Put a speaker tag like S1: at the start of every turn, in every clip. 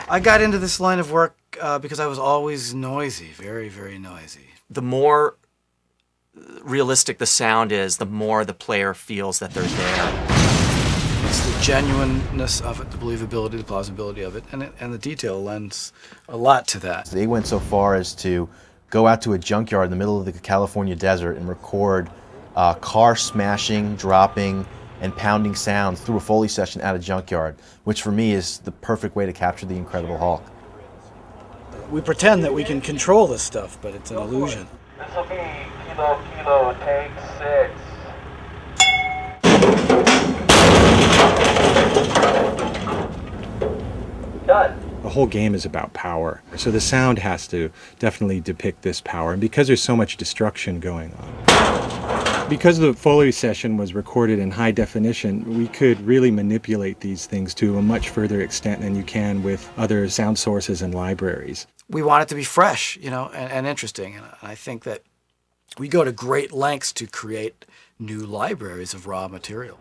S1: I got into this line of work because I was always noisy, very, very noisy.
S2: The more realistic the sound is, the more the player feels that they're there.
S1: It's the genuineness of it, the believability, the plausibility of it, and the detail lends a lot to that.
S3: They went so far as to go out to a junkyard in the middle of the California desert and record car smashing, dropping, and pounding sounds through a Foley session at a junkyard, which for me is the perfect way to capture the Incredible Hulk.
S1: We pretend that we can control this stuff, but it's an illusion.
S4: This will be Kilo Kilo, take 6. Cut.
S5: The whole game is about power, so the sound has to definitely depict this power, and because there's so much destruction going on. Because the Foley session was recorded in high definition, we could really manipulate these things to a much further extent than you can with other sound sources and libraries.
S1: We want it to be fresh, you know, and interesting, and I think that we go to great lengths to create new libraries of raw material.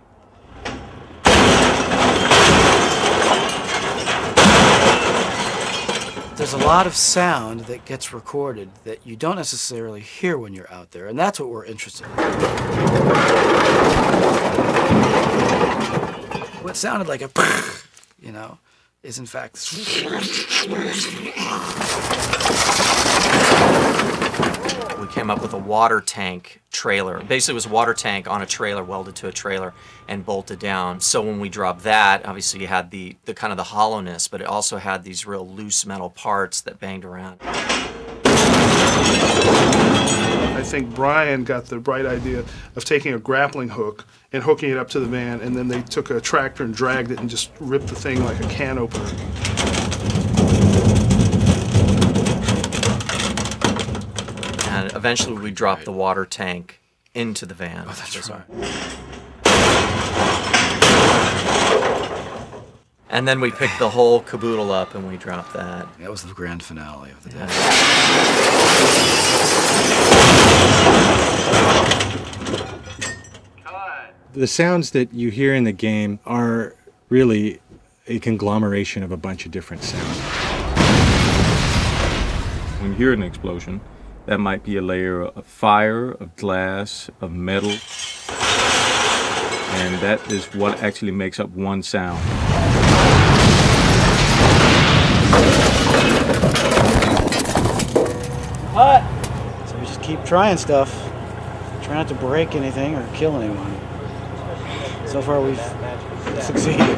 S1: There's a lot of sound that gets recorded that you don't necessarily hear when you're out there, and that's what we're interested in. What sounded like a you know, is in fact
S2: We came up with a water tank trailer. Basically, it was a water tank on a trailer, welded to a trailer and bolted down. So when we dropped that, obviously you had the kind of the hollowness, but it also had these real loose metal parts that banged around.
S6: I think Brian got the bright idea of taking a grappling hook and hooking it up to the van, and then they took a tractor and dragged it and just ripped the thing like a can opener.
S2: And eventually we dropped the water tank into the van.
S1: Oh, that's right.
S2: And then we picked the whole caboodle up and we dropped that.
S1: That was the grand finale of the day.
S5: The sounds that you hear in the game are really a conglomeration of a bunch of different sounds.
S7: When you hear an explosion, that might be a layer of fire, of glass, of metal, and that is what actually makes up one sound.
S1: What? So we just keep trying stuff. Try not to break anything or kill anyone. So far we've succeeded.